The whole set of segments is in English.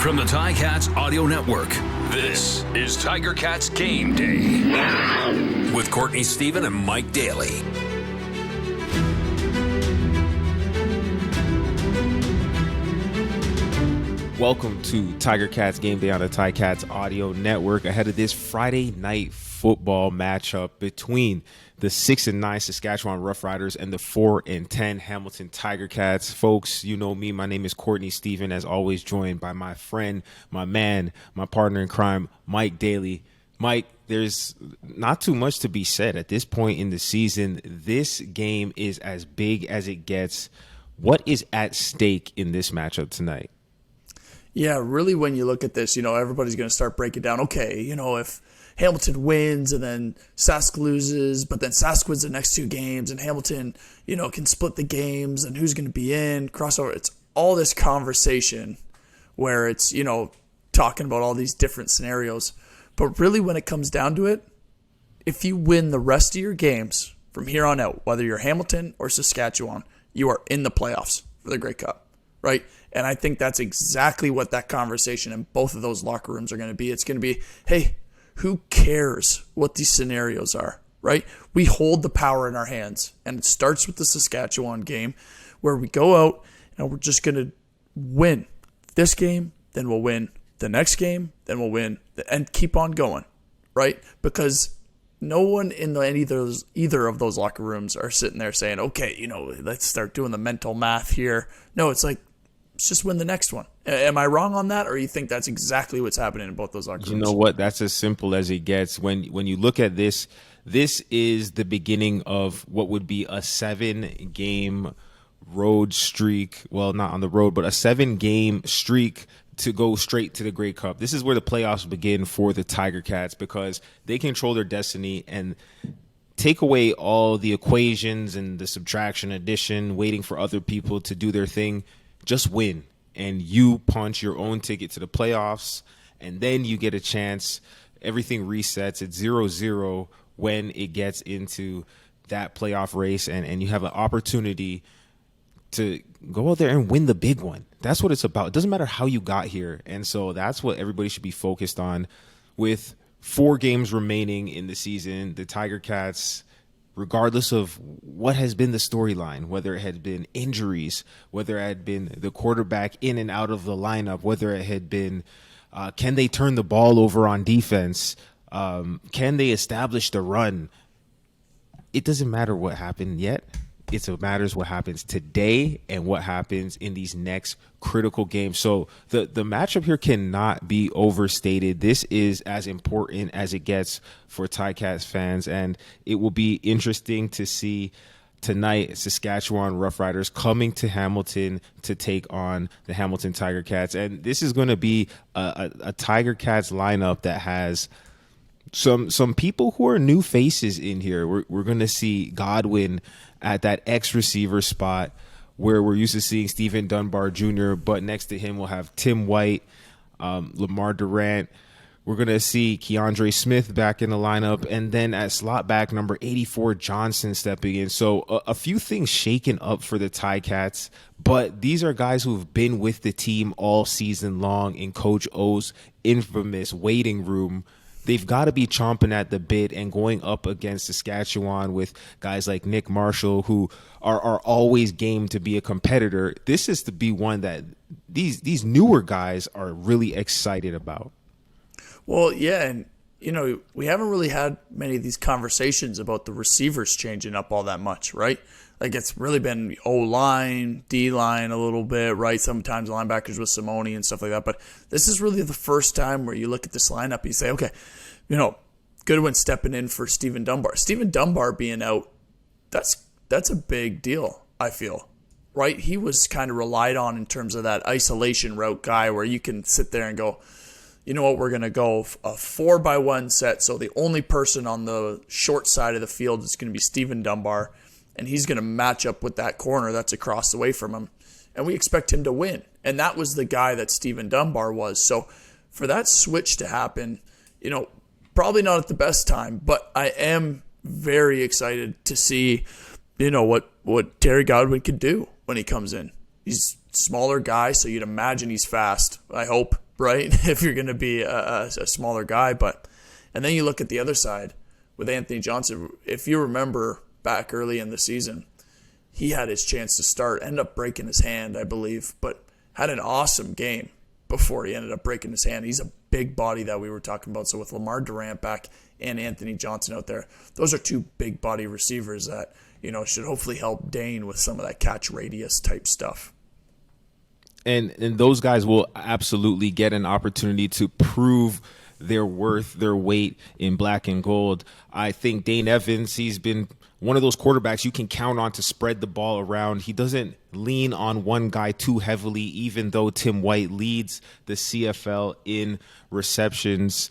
From the Ticats Audio Network, this is Tiger Cats Game Day with Courtney Stephen and Mike Daly. Welcome to Tiger Cats Game Day on the Ticats Audio Network ahead of this Friday night football matchup between the 6-9 Saskatchewan Roughriders and the 4-10 Hamilton Tiger Cats. Folks, you know me. My name is Courtney Stephen, as always, joined by my friend, my man, my partner in crime, Mike Daly. Mike, there's not too much to be said at this point in the season. This game is as big as it gets. What is at stake in this matchup tonight? Yeah, really, when you look at this, everybody's going to start breaking down, okay, if Hamilton wins and then Sask loses, but then Sask wins the next two games and Hamilton, can split the games and who's going to be in, crossover. It's all this conversation where it's, talking about all these different scenarios. But really, when it comes down to it, if you win the rest of your games from here on out, whether you're Hamilton or Saskatchewan, you are in the playoffs for the Grey Cup, right? And I think that's exactly what that conversation in both of those locker rooms are going to be. It's going to be, hey, who cares what these scenarios are, right? We hold the power in our hands. And it starts with the Saskatchewan game where we go out and we're just going to win this game, then we'll win the next game, then we'll win, and keep on going, right? Because no one in either of those locker rooms are sitting there saying, okay, let's start doing the mental math here. No, it's like, let's just win the next one. Am I wrong on that, or you think that's exactly what's happening in both those locker rooms? You know what? That's as simple as it gets. When you look at this, this is the beginning of what would be a 7-game road streak. Well, not on the road, but a 7-game streak to go straight to the Grey Cup. This is where the playoffs begin for the Tiger Cats because they control their destiny and take away all the equations and the subtraction, addition, waiting for other people to do their thing. Just win, and you punch your own ticket to the playoffs, and then you get a chance. Everything resets. It's 0-0 when it gets into that playoff race, and you have an opportunity to go out there and win the big one. That's what it's about. It doesn't matter how you got here, and so that's what everybody should be focused on. With 4 games remaining in the season, the Tiger Cats, regardless of what has been the storyline, whether it had been injuries, whether it had been the quarterback in and out of the lineup, whether it had been can they turn the ball over on defense, can they establish the run, it doesn't matter what happened yet. It matters what happens today and what happens in these next critical games. So the matchup here cannot be overstated. This is as important as it gets for Ticats fans, and it will be interesting to see tonight Saskatchewan Roughriders coming to Hamilton to take on the Hamilton Tiger Cats. And this is going to be a Tiger Cats lineup that has some people who are new faces in here. We're going to see Godwin at that X receiver spot where we're used to seeing Stephen Dunbar Jr., but next to him we'll have Tim White, Lamar Durant. We're going to see Keandre Smith back in the lineup, and then at slot back, number 84, Johnson stepping in. So a few things shaken up for the Ticats, but these are guys who've been with the team all season long in Coach O's infamous waiting room. They've got to be chomping at the bit and going up against Saskatchewan with guys like Nick Marshall, who are always game to be a competitor. This is to be one that these newer guys are really excited about. Well, yeah, and we haven't really had many of these conversations about the receivers changing up all that much, right? Like, it's really been O-line, D-line a little bit, right? Sometimes linebackers with Simone and stuff like that. But this is really the first time where you look at this lineup and you say, okay, Goodwin stepping in for Stephen Dunbar. Stephen Dunbar being out, that's a big deal, I feel, right? He was kind of relied on in terms of that isolation route guy where you can sit there and go, you know what, we're going to go a 4-by-1 set. So the only person on the short side of the field is going to be Stephen Dunbar. And he's going to match up with that corner that's across the way from him. And we expect him to win. And that was the guy that Stephen Dunbar was. So for that switch to happen, probably not at the best time, but I am very excited to see, what Terry Godwin could do when he comes in. He's a smaller guy, so you'd imagine he's fast. I hope right? If you're going to be a smaller guy. And then you look at the other side with Anthony Johnson. If you remember back early in the season, he had his chance to start, ended up breaking his hand, I believe, but had an awesome game before he ended up breaking his hand. He's a big body that we were talking about. So with Lamar Durant back and Anthony Johnson out there, those are two big body receivers that, should hopefully help Dane with some of that catch radius type stuff. And those guys will absolutely get an opportunity to prove their worth, their weight in black and gold. I think Dane Evans, he's been one of those quarterbacks you can count on to spread the ball around. He doesn't lean on one guy too heavily, even though Tim White leads the CFL in receptions.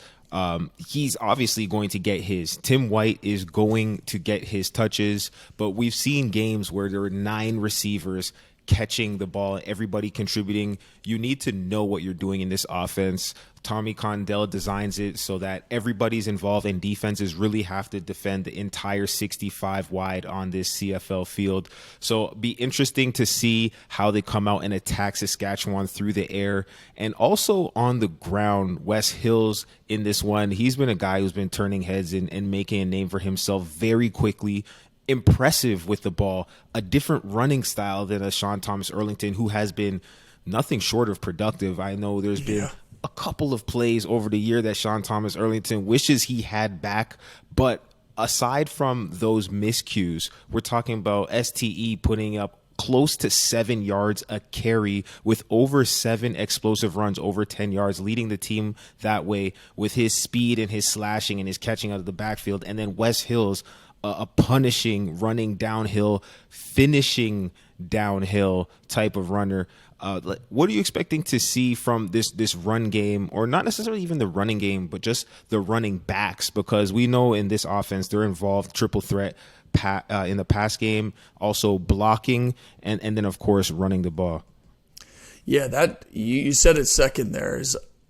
He's obviously going to get his. Tim White is going to get his touches, but we've seen games where there are 9 receivers catching the ball, everybody contributing. You need to know what you're doing in this offense. Tommy Condell designs it so that everybody's involved, and defenses really have to defend the entire 65 wide on this CFL field. So be interesting to see how they come out and attack Saskatchewan through the air and also on the ground. Wes Hills in this one, he's been a guy who's been turning heads and making a name for himself very quickly. Impressive with the ball, a different running style than a Sean Thomas Erlington, who has been nothing short of productive. I know there's been a couple of plays over the year that Sean Thomas Erlington wishes he had back, but aside from those miscues, we're talking about STE putting up close to 7 yards a carry with over 7 explosive runs over 10 yards, leading the team that way with his speed and his slashing and his catching out of the backfield. And then Wes Hills, a punishing, running downhill, finishing downhill type of runner. What are you expecting to see from this run game, or not necessarily even the running game, but just the running backs? Because we know in this offense they're involved triple threat in the pass game, also blocking, and then of course running the ball. Yeah, that you said it second there.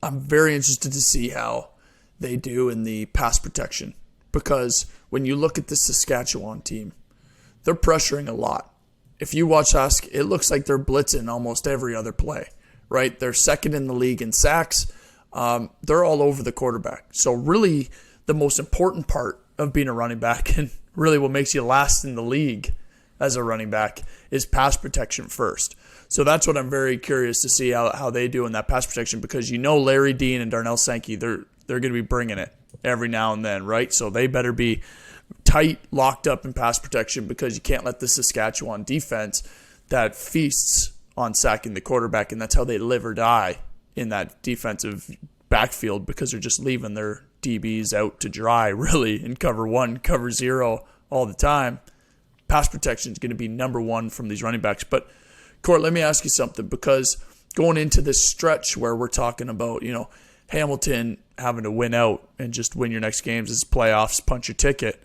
I'm very interested to see how they do in the pass protection, because when you look at the Saskatchewan team, they're pressuring a lot. If you watch Sask, it looks like they're blitzing almost every other play, right? They're second in the league in sacks. They're all over the quarterback. So really the most important part of being a running back, and really what makes you last in the league as a running back, is pass protection first. So that's what I'm very curious to see how they do in that pass protection, because Larry Dean and Darnell Sankey, they're going to be bringing it every now and then, right? So they better be tight, locked up in pass protection, because you can't let the Saskatchewan defense that feasts on sacking the quarterback, and that's how they live or die in that defensive backfield, because they're just leaving their DBs out to dry, really, in cover 1, cover 0 all the time. Pass protection is going to be number 1 from these running backs. But, Court, let me ask you something, because going into this stretch where we're talking about, Hamilton having to win out and just win your next games as playoffs, punch your ticket,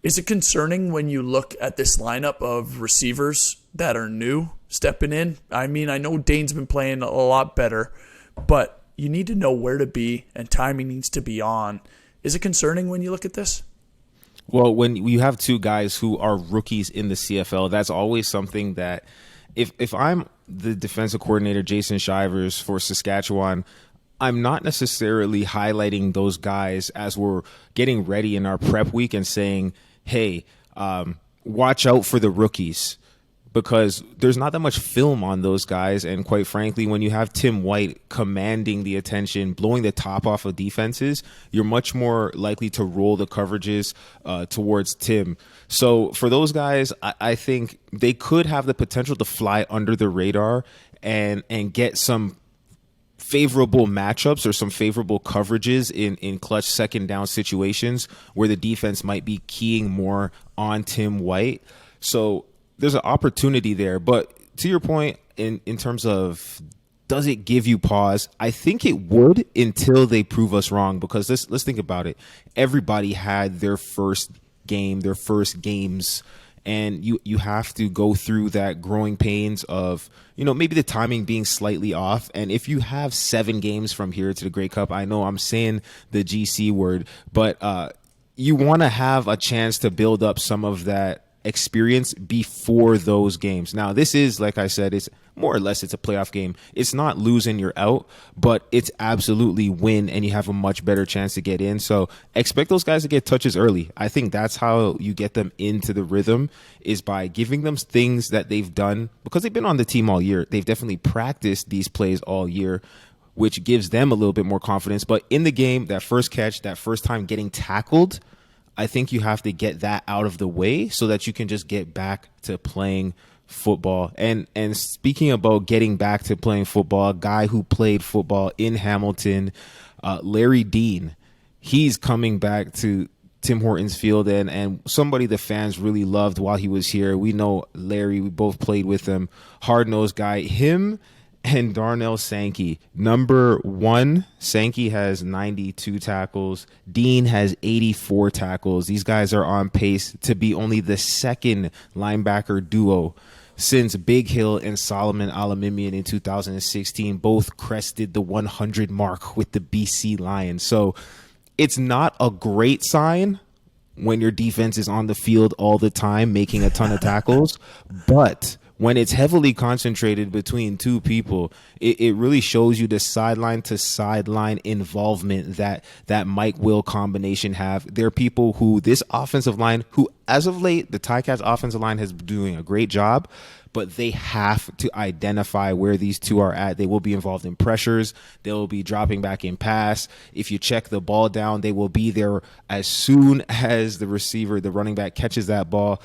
is it concerning when you look at this lineup of receivers that are new stepping in? I mean, I know Dane's been playing a lot better, but you need to know where to be, and timing needs to be on. Is it concerning when you look at this? Well, when you have 2 guys who are rookies in the CFL, that's always something that if I'm the defensive coordinator, Jason Shivers, for Saskatchewan, I'm not necessarily highlighting those guys as we're getting ready in our prep week and saying, hey, watch out for the rookies, because there's not that much film on those guys. And quite frankly, when you have Tim White commanding the attention, blowing the top off of defenses, you're much more likely to roll the coverages towards Tim. So for those guys, I think they could have the potential to fly under the radar and get some favorable matchups or some favorable coverages in clutch second down situations where the defense might be keying more on Tim White. So there's an opportunity there. But to your point, in terms of does it give you pause, I think it would, until they prove us wrong. Because let's think about it. Everybody had their first game, their first games, and you have to go through that growing pains of, maybe the timing being slightly off. And if you have 7 games from here to the Grey Cup, I know I'm saying the GC word, but you want to have a chance to build up some of that experience before those games. Now, this is, like I said, it's more or less it's a playoff game. It's not losing, you're out, but it's absolutely win, and you have a much better chance to get in. So expect those guys to get touches early. I think that's how you get them into the rhythm, is by giving them things that they've done, because they've been on the team all year. They've definitely practiced these plays all year, which gives them a little bit more confidence. But in the game, that first catch, that first time getting tackled, I think you have to get that out of the way so that you can just get back to playing football. And speaking about getting back to playing football, a guy who played football in Hamilton, Larry Dean, he's coming back to Tim Hortons Field, and somebody the fans really loved while he was here. We know Larry, we both played with him, hard-nosed guy. Him and Darnell Sankey. Number one, Sankey has 92 tackles. Dean has 84 tackles. These guys are on pace to be only the second linebacker duo since Big Hill and Solomon Alamimian in 2016. Both crested the 100 mark with the BC Lions. So it's not a great sign when your defense is on the field all the time making a ton of tackles, but when it's heavily concentrated between two people, it really shows you the sideline to sideline involvement that Mike Will combination have. There are people who this offensive line, who as of late, the Ticats offensive line has been doing a great job, but they have to identify where these two are at. They will be involved in pressures. They will be dropping back in pass. If you check the ball down, they will be there as soon as the receiver, the running back, catches that ball.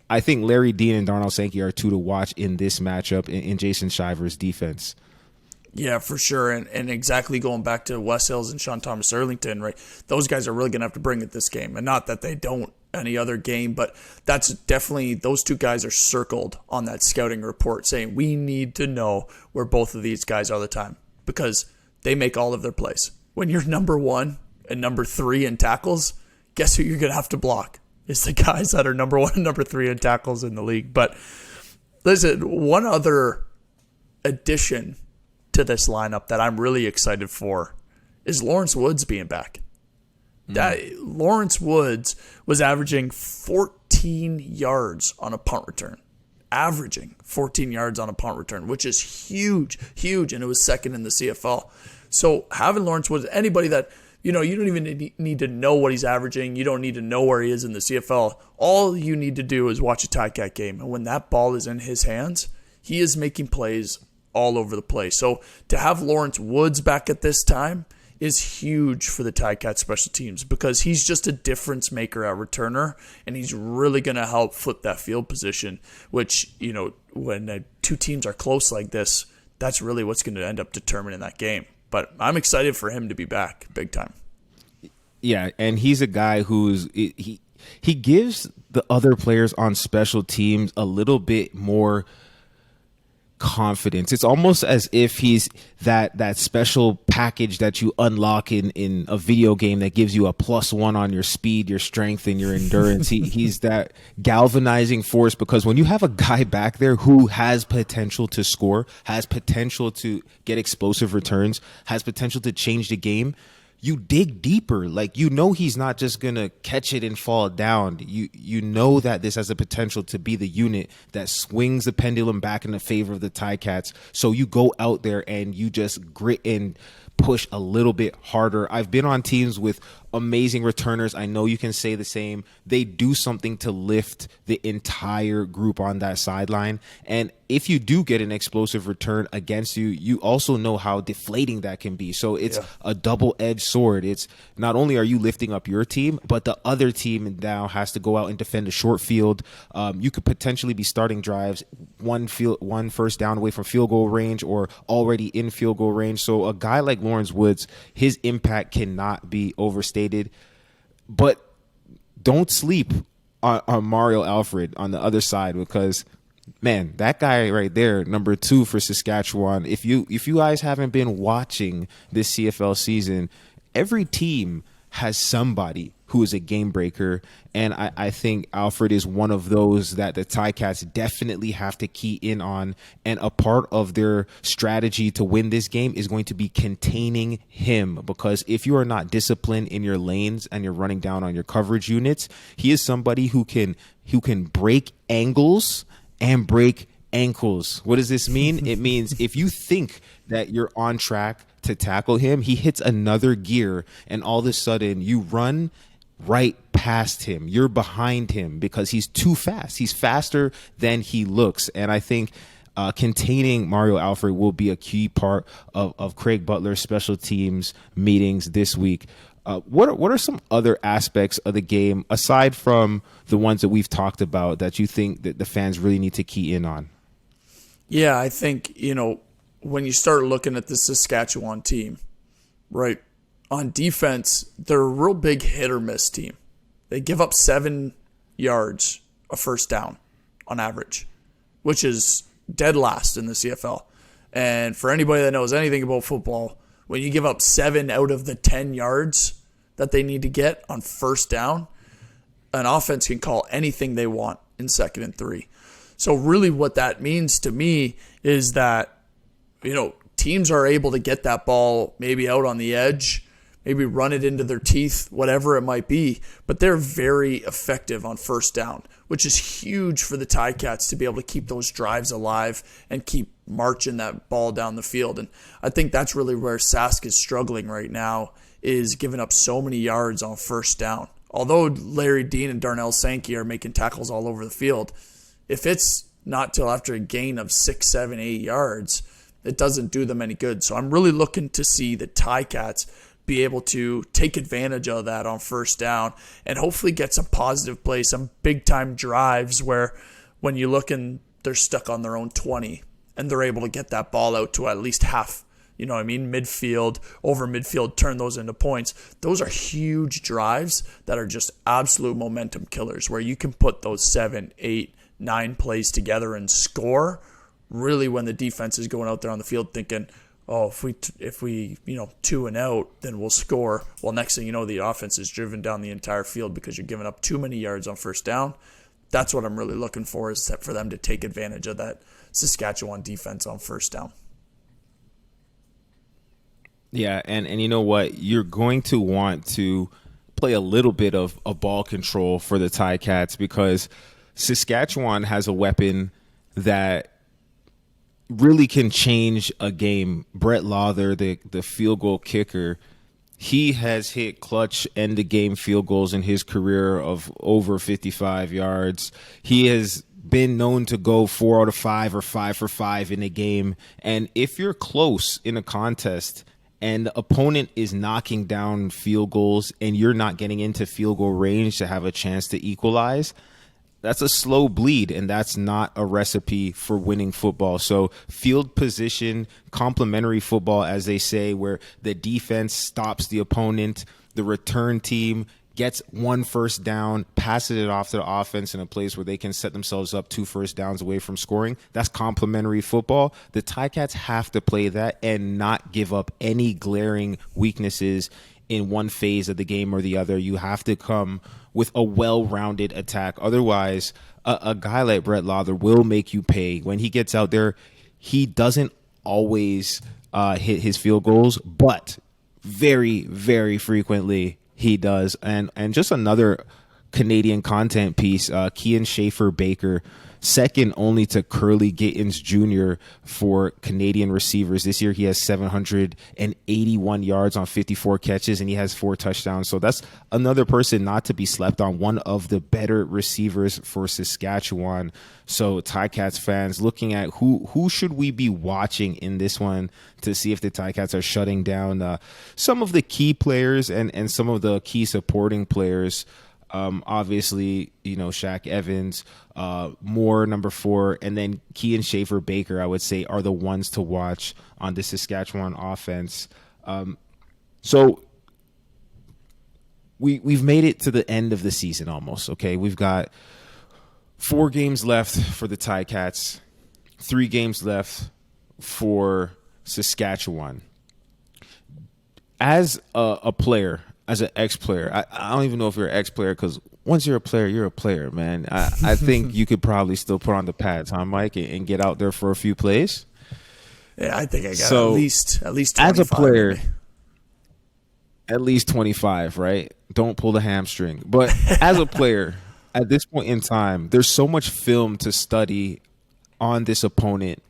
I think Larry Dean and Darnell Sankey are two to watch in this matchup in Jason Shiver's defense. Yeah, for sure. And exactly going back to Wes Hills and Sean Thomas Erlington, right? Those guys are really going to have to bring it this game. And not that they don't any other game, but that's definitely, those two guys are circled on that scouting report saying we need to know where both of these guys are all the time, because they make all of their plays. When you're number one and number three in tackles, guess who you're going to have to block? It's the guys that are number one and number three in tackles in the league. But listen, one other addition to this lineup that I'm really excited for is Lawrence Woods being back. Lawrence Woods was averaging 14 yards on a punt return. Averaging 14 yards on a punt return, which is huge, and it was second in the CFL. So having Lawrence Woods, anybody that, you don't even need to know what he's averaging. You don't need to know where he is in the CFL. All you need to do is watch a Ticat game. And when that ball is in his hands, he is making plays all over the place. So to have Lawrence Woods back at this time is huge for the Ticat special teams, because he's just a difference maker at returner, and he's really going to help flip that field position, which, when two teams are close like this, that's really what's going to end up determining that game. But I'm excited for him to be back big time. Yeah, and he's a guy who's he gives the other players on special teams a little bit more confidence. It's almost as if he's that special package that you unlock in a video game that gives you a +1 on your speed, your strength, and your endurance. He's that galvanizing force, because when you have a guy back there who has potential to score, has potential to get explosive returns, has potential to change the game, you dig deeper. Like, he's not just going to catch it and fall down. You know that this has the potential to be the unit that swings the pendulum back in the favor of the Ticats. So you go out there and you just grit and push a little bit harder. I've been on teams with amazing returners. I know you can say the same. They do something to lift the entire group on that sideline. And if you do get an explosive return against you, you also know how deflating that can be. So it's a double-edged sword. It's not only are you lifting up your team, but the other team now has to go out and defend a short field. You could potentially be starting drives one first down away from field goal range or already in field goal range. So a guy like Lawrence Woods, his impact cannot be overstated. But don't sleep on Mario Alfred on the other side, because man, that guy right there, number 2 for Saskatchewan. If you guys haven't been watching this CFL season, every team has somebody who is a game breaker. And I think Alfred is one of those that the Ticats definitely have to key in on. And a part of their strategy to win this game is going to be containing him, because if you are not disciplined in your lanes and you're running down on your coverage units, he is somebody who can break angles and break ankles. What does this mean? It means if you think that you're on track to tackle him, he hits another gear and all of a sudden you run right past him. You're behind him because he's too fast. He's faster than he looks. And I think containing Mario Alfred will be a key part of Craig Butler's special teams meetings this week. What are some other aspects of the game, aside from the ones that we've talked about, that you think that the fans really need to key in on? Yeah, I think, when you start looking at the Saskatchewan team, right, on defense, they're a real big hit or miss team. They give up 7 yards a first down on average, which is dead last in the CFL. And for anybody that knows anything about football, when you give up 7 out of the 10 yards that they need to get on first down, an offense can call anything they want in 2nd and 3. So really what that means to me is that, teams are able to get that ball maybe out on the edge, maybe run it into their teeth, whatever it might be, but they're very effective on first down, which is huge for the Ticats to be able to keep those drives alive and keep marching that ball down the field. And I think that's really where Sask is struggling right now, is giving up so many yards on first down. Although Larry Dean and Darnell Sankey are making tackles all over the field, if it's not till after a gain of 6, 7, 8 yards, it doesn't do them any good. So I'm really looking to see the Ticats be able to take advantage of that on first down and hopefully get some positive plays, some big-time drives where when you look and they're stuck on their own 20 and they're able to get that ball out to at least half, midfield, over midfield, turn those into points. Those are huge drives that are just absolute momentum killers where you can put those 7, 8, 9 plays together and score, really, when the defense is going out there on the field thinking, if we 2 and out, then we'll score. Well, next thing you know, the offense is driven down the entire field because you're giving up too many yards on first down. That's what I'm really looking for, is for them to take advantage of that Saskatchewan defense on first down. Yeah, and you know what? You're going to want to play a little bit of a ball control for the Ticats, because Saskatchewan has a weapon that really can change a game. Brett Lawther, the field goal kicker, he has hit clutch end of game field goals in his career of over 55 yards. He has been known to go 4 out of 5 or 5 for 5 in a game. And if you're close in a contest and the opponent is knocking down field goals and you're not getting into field goal range to have a chance to equalize, that's a slow bleed, and that's not a recipe for winning football. So field position, complementary football, as they say, where the defense stops the opponent, the return team gets 1 first down, passes it off to the offense in a place where they can set themselves up 2 first downs away from scoring. That's complementary football. The Ticats have to play that and not give up any glaring weaknesses in one phase of the game or the other. You have to come with a well-rounded attack. Otherwise, a guy like Brett Lawther will make you pay. When he gets out there, he doesn't always hit his field goals, but very, very frequently he does. And just another Canadian content piece, Kian Schaefer Baker, second only to Curly Gittins Jr. for Canadian receivers. This year he has 781 yards on 54 catches, and he has 4 touchdowns. So that's another person not to be slept on, one of the better receivers for Saskatchewan. So Ticats fans, looking at who should we be watching in this one to see if the Ticats are shutting down some of the key players and some of the key supporting players. Obviously, Shaq Evans, Moore, number 4, and then Kian Schaefer Baker, I would say, are the ones to watch on the Saskatchewan offense. So we've made it to the end of the season almost, okay? We've got 4 games left for the Ticats, 3 games left for Saskatchewan. As a player, as an ex-player, I don't even know if you're an ex-player, because once you're a player, man. I think you could probably still put on the pads, huh, Mike, and get out there for a few plays. Yeah, I think I got at least 25. As a player, maybe. at least 25, right? Don't pull the hamstring. But as a player, at this point in time, there's so much film to study on this opponent.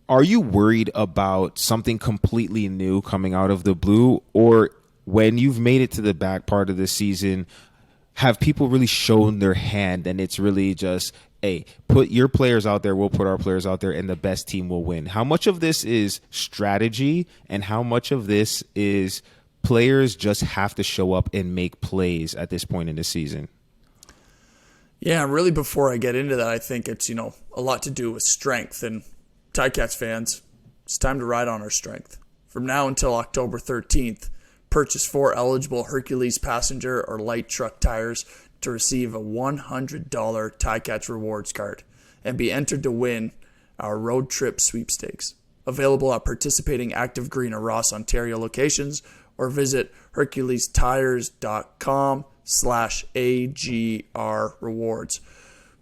Are you worried about something completely new coming out of the blue? Or when you've made it to the back part of the season, have people really shown their hand and it's really just, hey, put your players out there, we'll put our players out there, and the best team will win? How much of this is strategy and how much of this is players just have to show up and make plays at this point in the season? Yeah, really before I get into that, I think it's, a lot to do with strength. And Ticats fans, it's time to ride on our strength. From now until October 13th, purchase 4 eligible Hercules passenger or light truck tires to receive a $100 Ticats rewards card and be entered to win our road trip sweepstakes. Available at participating Active Green or Ross Ontario locations, or visit HerculesTires.com/AGR rewards.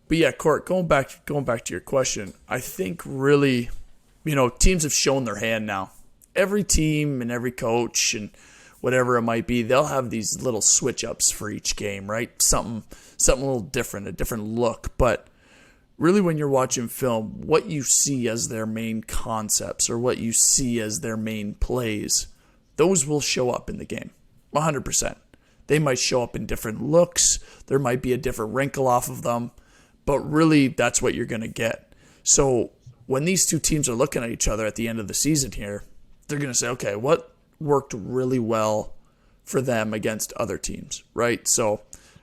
But yeah, Court, going back to your question, I think really, teams have shown their hand now. Every team and every coach and whatever it might be, they'll have these little switch ups for each game, right? Something a little different, a different look. But really, when you're watching film, what you see as their main concepts or what you see as their main plays, those will show up in the game, 100%. They might show up in different looks. There might be a different wrinkle off of them. But really, that's what you're going to get. So when these two teams are looking at each other at the end of the season here, they're going to say, okay, what worked really well for them against other teams, right? So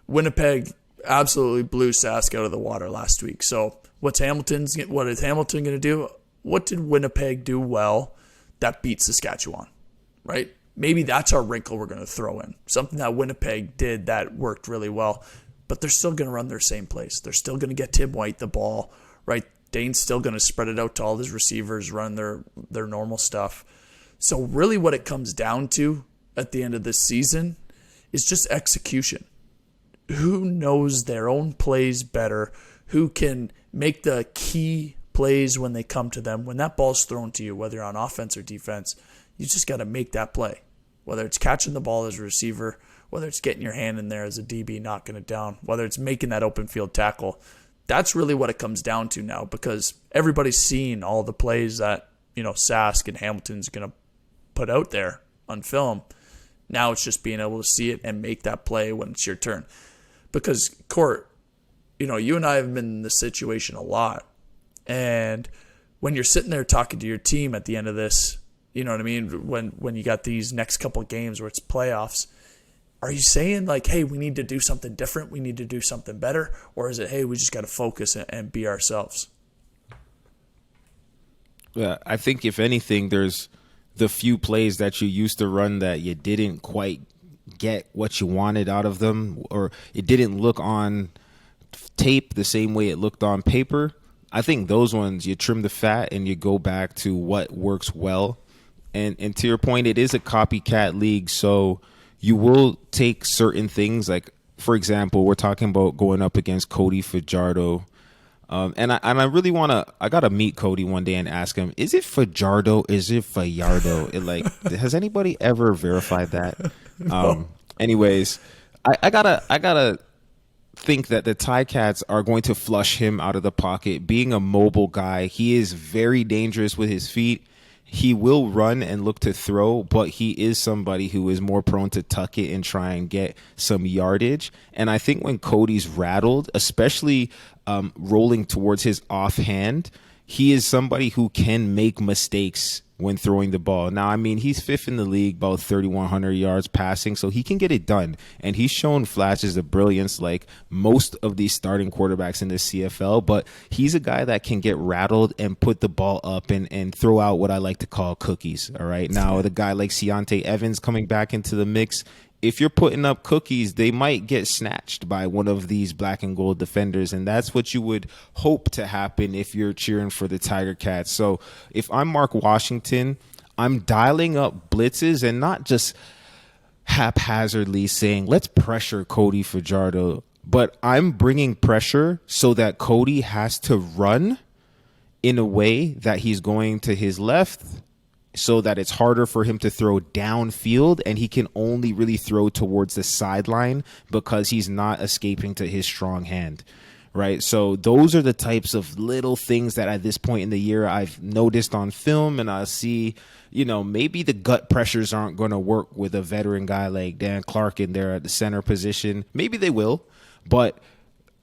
Winnipeg absolutely blew Sask out of the water last week. So what is Hamilton going to do? What did Winnipeg do well that beat Saskatchewan, right? Maybe that's our wrinkle we're going to throw in. Something that Winnipeg did that worked really well. But they're still going to run their same plays. They're still going to get Tim White the ball, right? Dane's still going to spread it out to all his receivers, run their normal stuff. So really what it comes down to at the end of this season is just execution. Who knows their own plays better? Who can make the key plays when they come to them? When that ball's thrown to you, whether you're on offense or defense, you just got to make that play. Whether it's catching the ball as a receiver, whether it's getting your hand in there as a DB, knocking it down, whether it's making that open field tackle. That's really what it comes down to now, because everybody's seen all the plays that, Sask and Hamilton's going to put out there on film. Now it's just being able to see it and make that play when it's your turn. Because, Court, you and I have been in this situation a lot. And when you're sitting there talking to your team at the end of this, you know what I mean? When you got these next couple of games where it's playoffs, are you saying like, hey, we need to do something different, we need to do something better? Or is it, hey, we just got to focus and be ourselves? Yeah, I think if anything, there's the few plays that you used to run that you didn't quite get what you wanted out of them, or it didn't look on tape the same way it looked on paper. I think those ones, you trim the fat and you go back to what works well. And to your point, it is a copycat league, so you will take certain things, like, for example, we're talking about going up against Cody Fajardo. And I really want to, I got to meet Cody one day and ask him, is it Fajardo? Is it Fajardo? Has anybody ever verified that? No. Anyways, I gotta think that the Ticats are going to flush him out of the pocket. Being a mobile guy, he is very dangerous with his feet. He will run and look to throw, but he is somebody who is more prone to tuck it and try and get some yardage. And I think when Cody's rattled, especially rolling towards his offhand, he is somebody who can make mistakes when throwing the ball. Now, I mean, he's fifth in the league, about 3,100 yards passing, so he can get it done. And he's shown flashes of brilliance like most of these starting quarterbacks in the CFL, but he's a guy that can get rattled and put the ball up and throw out what I like to call cookies, all right? Now, the guy like Seontae Evans coming back into the mix, if you're putting up cookies, they might get snatched by one of these black and gold defenders, and that's what you would hope to happen if you're cheering for the Tiger Cats. So if I'm Mark Washington, I'm dialing up blitzes and not just haphazardly saying, let's pressure Cody Fajardo. But I'm bringing pressure so that Cody has to run in a way that he's going to his left so that it's harder for him to throw downfield, and he can only really throw towards the sideline because he's not escaping to his strong hand. Right. So those are the types of little things that at this point in the year I've noticed on film, and I see, maybe the gut pressures aren't going to work with a veteran guy like Dan Clark in there at the center position. Maybe they will, but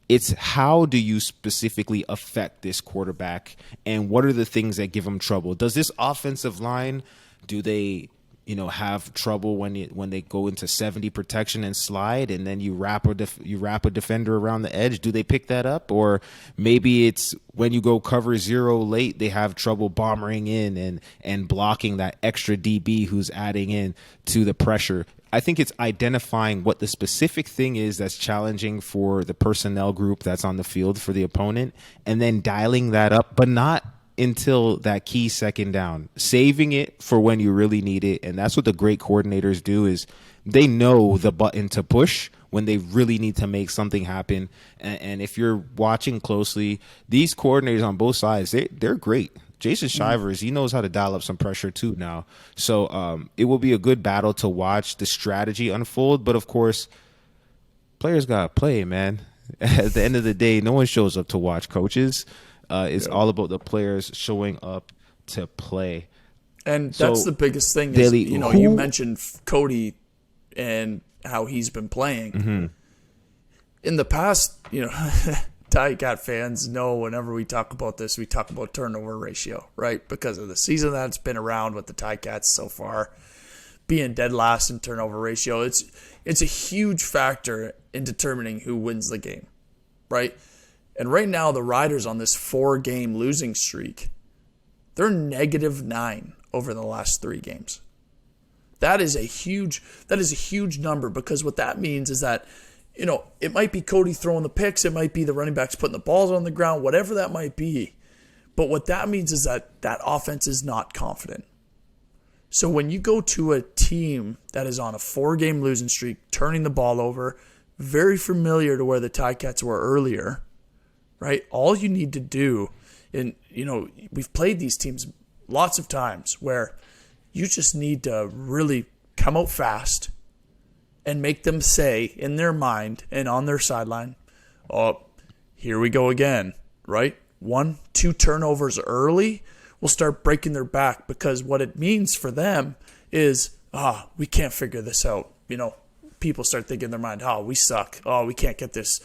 it's how do you specifically affect this quarterback, and what are the things that give him trouble? Does this offensive line, do they have trouble when they go into 70 protection and slide, and then you wrap a defender around the edge? Do they pick that up? Or maybe it's when you go cover 0 late, they have trouble bombering in and blocking that extra DB who's adding in to the pressure. I think it's identifying what the specific thing is that's challenging for the personnel group that's on the field for the opponent, and then dialing that up, but not until that key second down, saving it for when you really need it. And that's what the great coordinators do, is they know the button to push when they really need to make something happen. And if you're watching closely, these coordinators on both sides, they're great. Jason Shivers, he knows how to dial up some pressure too now. So it will be a good battle to watch the strategy unfold. But of course, players got to play, man. At the end of the day, no one shows up to watch coaches. It's all about the players showing up to play. And that's the biggest thing is, Daly, you mentioned Cody and how he's been playing. Mm-hmm. In the past, Ticat fans know whenever we talk about this, we talk about turnover ratio, right? Because of the season that's been around with the Ticats so far, being dead last in turnover ratio. It's a huge factor in determining who wins the game, right? And right now, the Riders on this 4-game losing streak, they're -9 over the last 3 games. That is a huge number, because what that means is that, it might be Cody throwing the picks, it might be the running backs putting the balls on the ground, whatever that might be. But what that means is that that offense is not confident. So when you go to a team that is on a 4-game losing streak, turning the ball over, very familiar to where the Ticats were earlier, right? All you need to do, and we've played these teams lots of times where you just need to really come out fast and make them say in their mind and on their sideline, oh, here we go again, right? 1-2 turnovers early will start breaking their back, because what it means for them is, we can't figure this out. People start thinking in their mind, we suck. We can't get this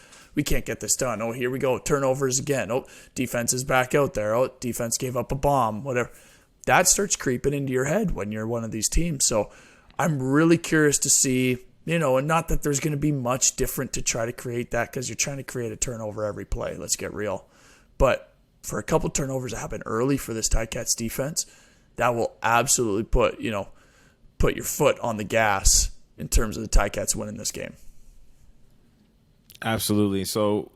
done. Oh, here we go. Turnovers again. Oh, defense is back out there. Oh, defense gave up a bomb, whatever. That starts creeping into your head when you're one of these teams. So I'm really curious to see, and not that there's going to be much different to try to create that, because you're trying to create a turnover every play. Let's get real. But for a couple turnovers that happen early for this Ticats defense, that will absolutely put your foot on the gas in terms of the Ticats winning this game. Absolutely. So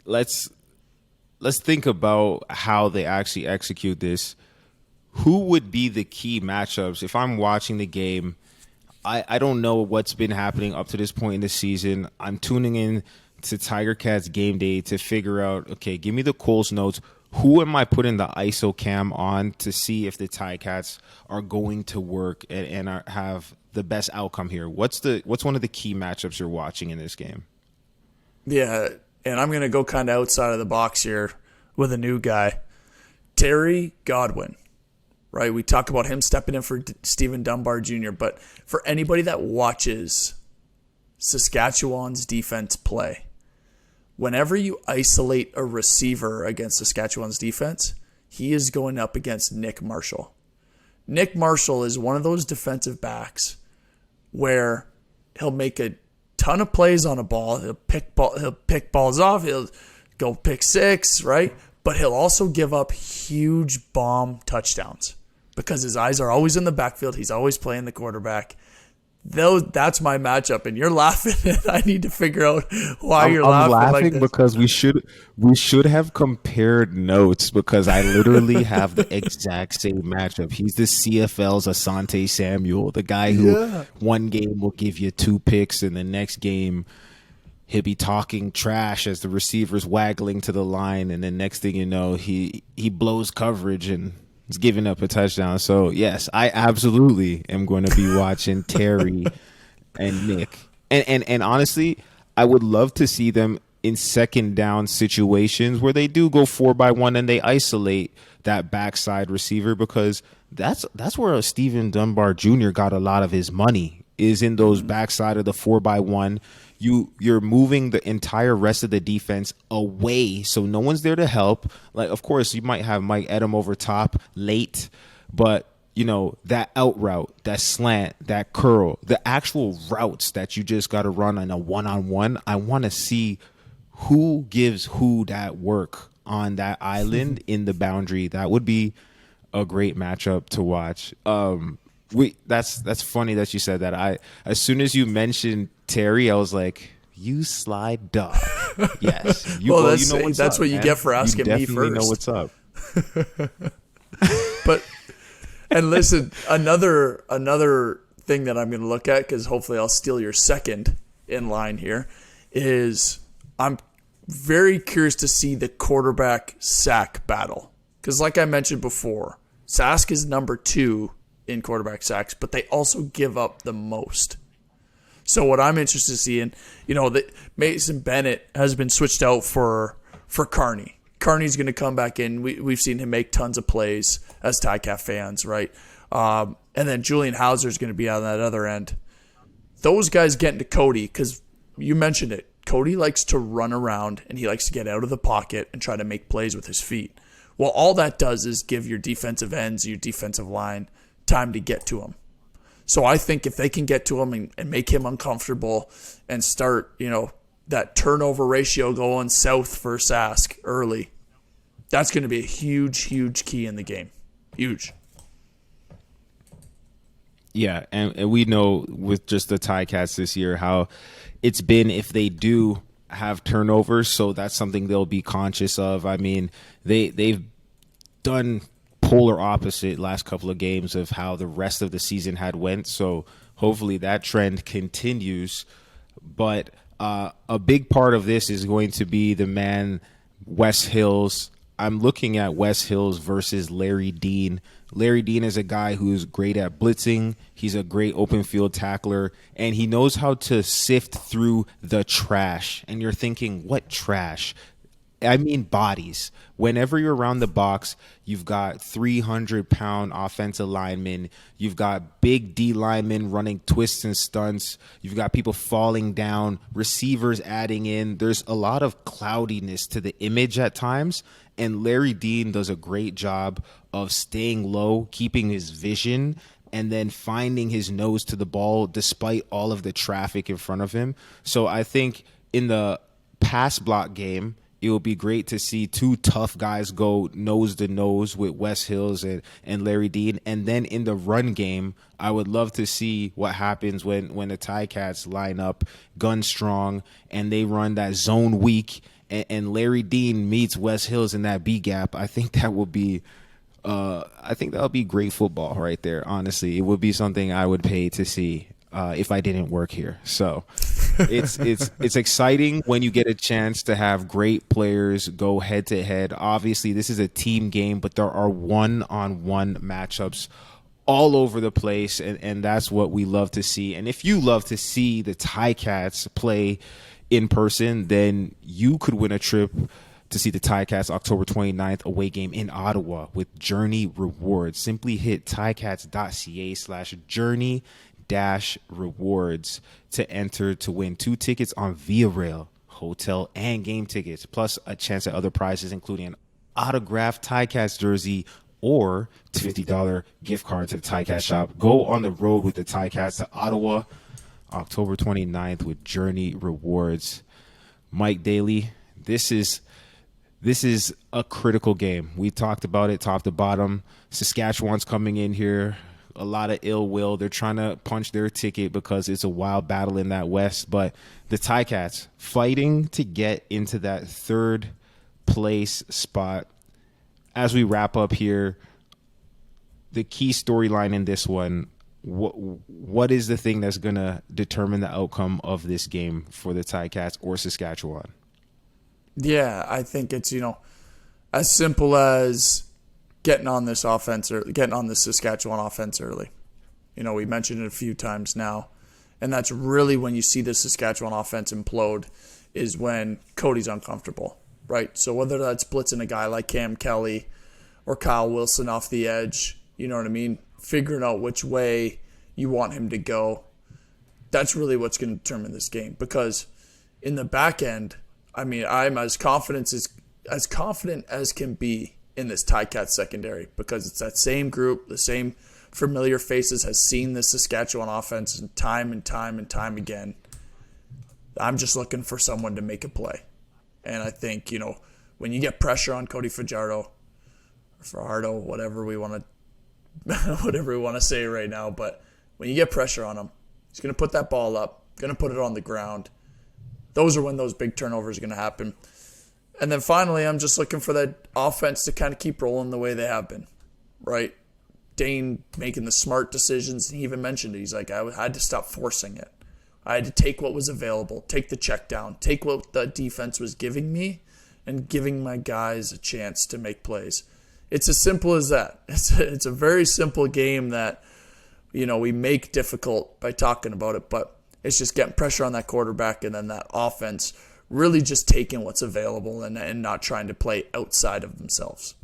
let's think about how they actually execute this. Who would be the key matchups? If I'm watching the game, I don't know what's been happening up to this point in the season. I'm tuning in to Tiger Cats game day to figure out, okay, give me the Coles notes. Who am I putting the ISO cam on to see if the Ticats are going to work and have the best outcome here? What's one of the key matchups you're watching in this game? Yeah, and I'm going to go kind of outside of the box here with a new guy. Terry Godwin, right? We talk about him stepping in for Stephen Dunbar Jr., but for anybody that watches Saskatchewan's defense play, whenever you isolate a receiver against Saskatchewan's defense, he is going up against Nick Marshall. Nick Marshall is one of those defensive backs where he'll make a ton of plays on a ball. He'll pick balls off. He'll go pick 6, right? But he'll also give up huge bomb touchdowns because his eyes are always in the backfield. He's always playing the quarterback. that's my matchup, and you're laughing, and I need to figure out why you're I'm laughing laughing like this. because we should have compared notes, because I literally have the exact same matchup. He's the CFL's Asante Samuel, the guy who one game will give you 2 picks, and the next game he'll be talking trash as the receiver's waggling to the line, and then next thing you know, he blows coverage and is giving up a touchdown. So yes, I absolutely am going to be watching Terry and Nick. And honestly, I would love to see them in second down situations where they do go 4x1 and they isolate that backside receiver, because that's where Stephen Dunbar Jr. got a lot of his money, is in those backside of the 4x1. You're moving the entire rest of the defense away, so no one's there to help. Like, of course, you might have Mike Edom over top late, but that out route, that slant, that curl, the actual routes that you just got to run on a one-on-one. I want to see who gives who that work on that island in the boundary. That would be a great matchup to watch. That's funny that you said that. As soon as you mentioned Terry, I was like, you slide dog. Yes. You know what's that's up, what you man. Get for asking me first. You definitely know what's up. But and listen, another thing that I'm going to look at, because hopefully I'll steal your second in line here, is I'm very curious to see the quarterback sack battle. Because like I mentioned before, Sask is number 2 in quarterback sacks, but they also give up the most. So what I'm interested to see, that Mason Bennett has been switched out for Carney. Carney's going to come back in. We've seen him make tons of plays as Ticat fans, right? And then Julian Hauser is going to be on that other end. Those guys get into Cody, because you mentioned it. Cody likes to run around, and he likes to get out of the pocket and try to make plays with his feet. Well, all that does is give your defensive ends, your defensive line, time to get to him. So I think if they can get to him and make him uncomfortable and start, that turnover ratio going south for Sask early, that's going to be a huge, huge key in the game. Huge. Yeah, and we know with just the Ticats this year how it's been if they do have turnovers, so that's something they'll be conscious of. I mean, they've done polar opposite last couple of games of how the rest of the season had went, so hopefully that trend continues. But a big part of this is going to be the man Wes Hills. I'm looking at Wes Hills versus Larry Dean. Larry Dean is a guy who's great at blitzing. He's a great open field tackler, and he knows how to sift through the trash. And you're thinking, what trash? I mean bodies. Whenever you're around the box, you've got 300-pound offensive linemen. You've got big D linemen running twists and stunts. You've got people falling down, receivers adding in. There's a lot of cloudiness to the image at times, and Larry Dean does a great job of staying low, keeping his vision, and then finding his nose to the ball despite all of the traffic in front of him. So I think in the pass block game, it will be great to see 2 tough guys go nose to nose with Wes Hills and Larry Dean. And then in the run game, I would love to see what happens when the Ticats line up gun strong and they run that zone weak and Larry Dean meets Wes Hills in that B gap. I think that will be great football right there. Honestly, it would be something I would pay to see if I didn't work here. So it's exciting when you get a chance to have great players go head to head. Obviously, this is a team game, but there are one-on-one matchups all over the place, and that's what we love to see. And if you love to see the Ticats play in person, then you could win a trip to see the Ticats October 29th away game in Ottawa with Journey Rewards. Simply hit ticats.ca/journey-rewards to enter to win 2 tickets on Via Rail, hotel, and game tickets, plus a chance at other prizes, including an autographed Ticats jersey or $50 gift card to the Ticats shop. Go on the road with the Ticats to Ottawa October 29th with Journey Rewards. Mike Daly, this is a critical game. We talked about it top to bottom. Saskatchewan's coming in here a lot of ill will. They're trying to punch their ticket because it's a wild battle in that West. But the Ticats fighting to get into that third place spot. As we wrap up here, the key storyline in this one, what is the thing that's going to determine the outcome of this game for the Ticats or Saskatchewan? Yeah, I think it's, as simple as getting on this offense or getting on the Saskatchewan offense early. We mentioned it a few times now, and that's really when you see the Saskatchewan offense implode is when Cody's uncomfortable, right? So whether that's blitzing a guy like Cam Kelly or Kyle Wilson off the edge, you know what I mean? Figuring out which way you want him to go. That's really what's going to determine this game. Because in the back end, I'm as confident as can be in this Ticats secondary because it's that same group, the same familiar faces has seen the Saskatchewan offense time and time and time again. I'm just looking for someone to make a play. And I think, when you get pressure on Cody Fajardo, whatever we want to say right now, but when you get pressure on him, he's going to put that ball up, going to put it on the ground. Those are when those big turnovers are going to happen. And then finally, I'm just looking for that offense to kind of keep rolling the way they have been, right? Dane making the smart decisions. He even mentioned it. He's like, I had to stop forcing it. I had to take what was available, take the check down, take what the defense was giving me, and giving my guys a chance to make plays. It's as simple as that. It's a very simple game that, we make difficult by talking about it, but it's just getting pressure on that quarterback and then that offense really just taking what's available and not trying to play outside of themselves.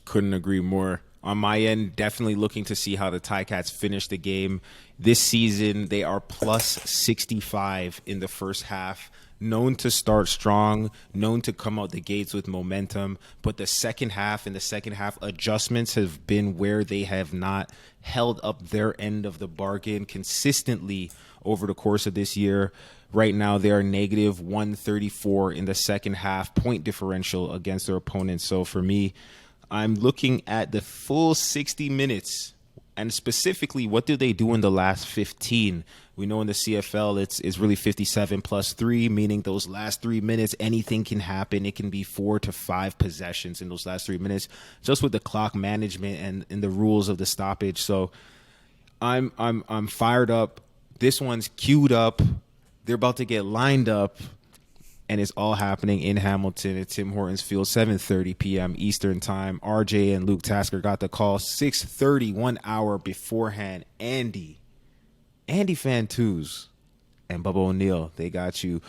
Couldn't agree more. On my end, definitely looking to see how the Ticats finish the game. This season, they are plus 65 in the first half. Known to start strong, known to come out the gates with momentum. But the second half, adjustments have been where they have not held up their end of the bargain consistently over the course of this year. Right now, they are negative 134 in the second half point differential against their opponents. So for me, I'm looking at the full 60 minutes and specifically what do they do in the last 15. We know in the CFL it's really 57 plus 3, meaning those last 3 minutes, anything can happen. It can be 4 to 5 possessions in those last 3 minutes, just with the clock management and the rules of the stoppage. So I'm fired up. This one's queued up. They're about to get lined up. And it's all happening in Hamilton at Tim Hortons Field, 7:30 p.m. Eastern Time. RJ and Luke Tasker got the call 6:30, 1 hour beforehand. Andy Fantus and Bubba O'Neill, they got you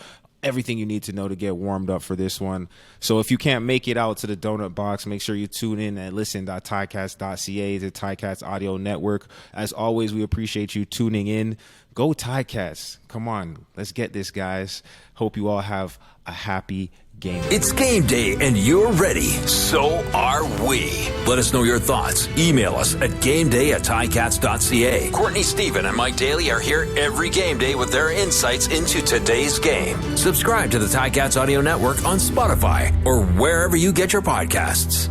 everything you need to know to get warmed up for this one. So if you can't make it out to the donut box, make sure you tune in at listen.ticats.ca, the Ticats audio network. As always, we appreciate you tuning in. Go Ticats. Come on, let's get this, guys. Hope you all have a happy game. It's game day and you're ready. So are we. Let us know your thoughts. Email us at gameday@ticats.ca. Courtney Stephen and Mike Daly are here every game day with their insights into today's game. Subscribe to the Ticats Audio Network on Spotify or wherever you get your podcasts.